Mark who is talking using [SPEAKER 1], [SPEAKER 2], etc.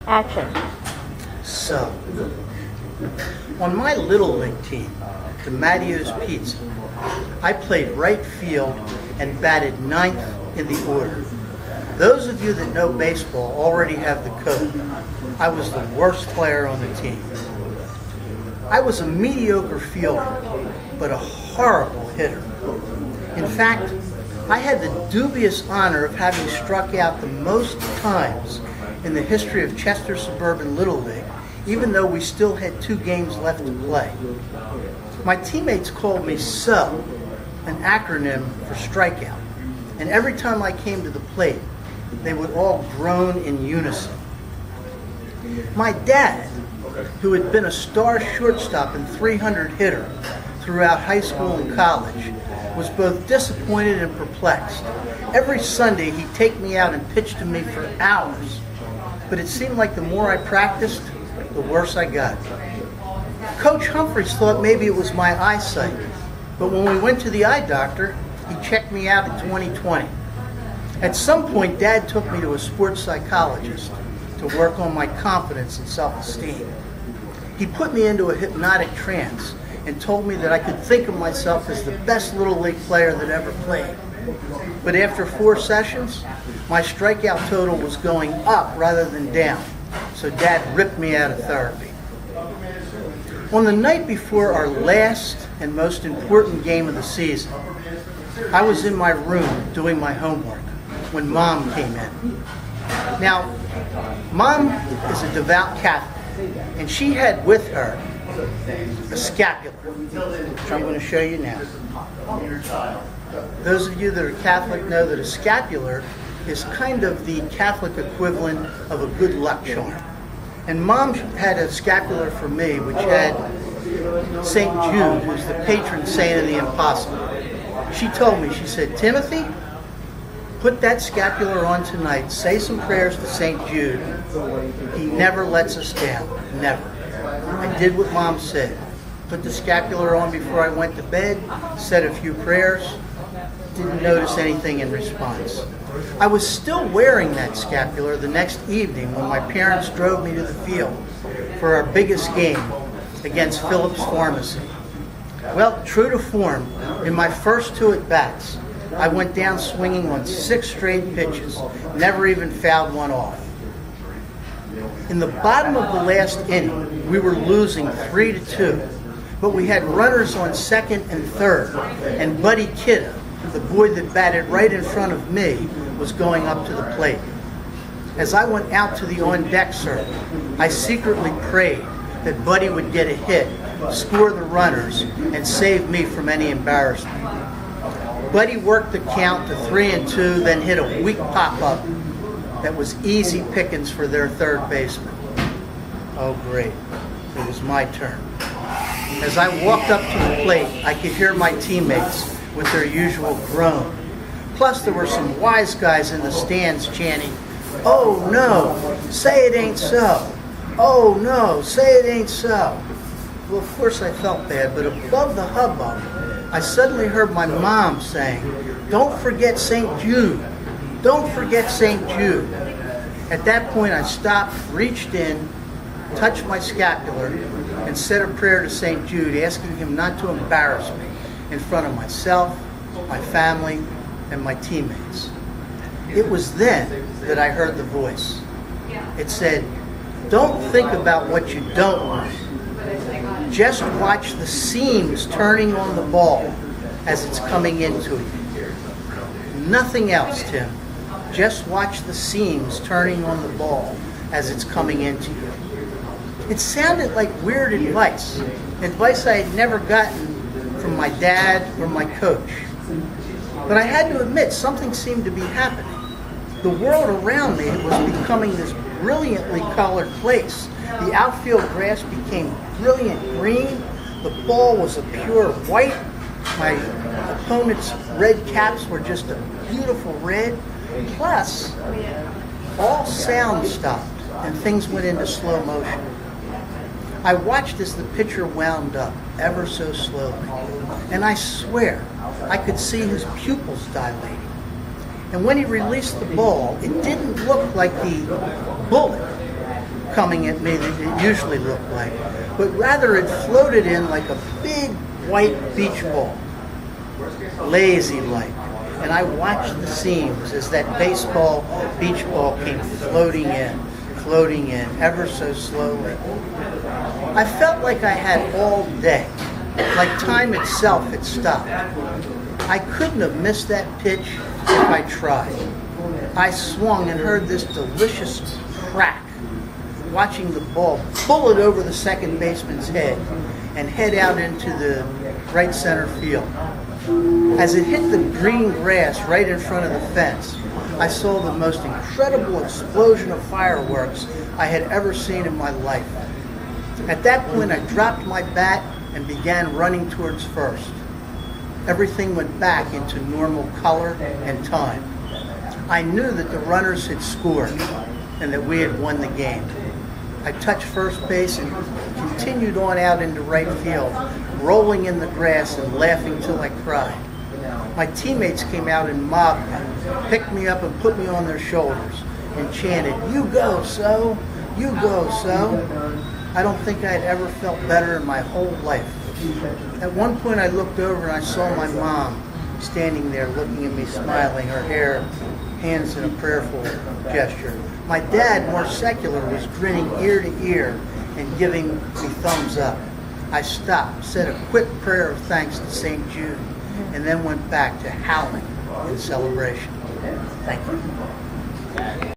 [SPEAKER 1] Action.
[SPEAKER 2] So, on my Little League team, the Matteo's Pizza, I played right field and batted ninth in the order. Those of you that know baseball already have the code. I was the worst player on the team. I was a mediocre fielder, but a horrible hitter. In fact, I had the dubious honor of having struck out the most times in the history of Chester Suburban Little League, even though we still had 2 games left to play. My teammates called me SO, an acronym for strikeout, and every time I came to the plate, they would all groan in unison. My dad, who had been a star shortstop and 300 hitter throughout high school and college, was both disappointed and perplexed. Every Sunday he'd take me out and pitch to me for hours, but it seemed like the more I practiced, the worse I got. Coach Humphreys thought maybe it was my eyesight, but when we went to the eye doctor, he checked me out in 2020. At some point, Dad took me to a sports psychologist to work on my confidence and self-esteem. He put me into a hypnotic trance and told me that I could think of myself as the best Little League player that ever played. But after 4 sessions, my strikeout total was going up rather than down, so Dad ripped me out of therapy. On the night before our last and most important game of the season, I was in my room doing my homework when Mom came in. Now, Mom is a devout Catholic, and she had with her a scapular, which I'm going to show you now. Those of you that are Catholic know that a scapular is kind of the Catholic equivalent of a good luck charm. And Mom had a scapular for me, which had St. Jude, who's the patron saint of the impossible. She told me, she said, "Timothy, put that scapular on tonight, say some prayers to St. Jude. He never lets us down, never." I did what Mom said. Put the scapular on before I went to bed, said a few prayers, didn't notice anything in response. I was still wearing that scapular the next evening when my parents drove me to the field for our biggest game against Phillips Pharmacy. Well, true to form, in my first 2 at-bats, I went down swinging on 6 straight pitches, never even fouled one off. In the bottom of the last inning, we were losing 3-2, but we had runners on second and third, and Buddy Kidda, the boy that batted right in front of me, was going up to the plate. As I went out to the on-deck circle, I secretly prayed that Buddy would get a hit, score the runners, and save me from any embarrassment. Buddy worked the count to 3-2, then hit a weak pop-up that was easy pickings for their third baseman. Oh, great. It was my turn. As I walked up to the plate, I could hear my teammates with their usual groan. Plus, there were some wise guys in the stands chanting, "Oh, no, say it ain't so. Oh, no, say it ain't so." Well, of course I felt bad, but above the hubbub, I suddenly heard my mom saying, "Don't forget St. Jude. Don't forget St. Jude." At that point, I stopped, reached in, touched my scapular, and said a prayer to St. Jude, asking him not to embarrass me in front of myself, my family, and my teammates. It was then that I heard the voice. It said, "Don't think about what you don't want. Just watch the seams turning on the ball as it's coming into you. Nothing else, Tim. Just watch the seams turning on the ball as it's coming into you." It sounded like weird advice I had never gotten from my dad or my coach. But I had to admit, something seemed to be happening. The world around me was becoming this brilliantly colored place. The outfield grass became brilliant green. The ball was a pure white. My opponent's red caps were just a beautiful red. Plus, all sound stopped and things went into slow motion. I watched as the pitcher wound up ever so slowly, and I swear I could see his pupils dilating. And when he released the ball, it didn't look like the bullet coming at me that it usually looked like, but rather it floated in like a big white beach ball, lazy-like. And I watched the seams as that baseball beach ball came floating in, ever so slowly. I felt like I had all day, like time itself had stopped. I couldn't have missed that pitch if I tried. I swung and heard this delicious crack, watching the ball bullet over the second baseman's head and head out into the right center field. As it hit the green grass right in front of the fence, I saw the most incredible explosion of fireworks I had ever seen in my life. At that point, I dropped my bat and began running towards first. Everything went back into normal color and time. I knew that the runners had scored and that we had won the game. I touched first base and continued on out into right field, rolling in the grass and laughing till I cried. My teammates came out and mobbed me, picked me up and put me on their shoulders and chanted, "You go, so! You go, so!" I don't think I had ever felt better in my whole life. At one point I looked over and I saw my mom standing there looking at me, smiling, her hair, hands in a prayerful gesture. My dad, more secular, was grinning ear to ear and giving me thumbs up. I stopped, said a quick prayer of thanks to St. Jude, and then went back to howling in celebration. Thank you.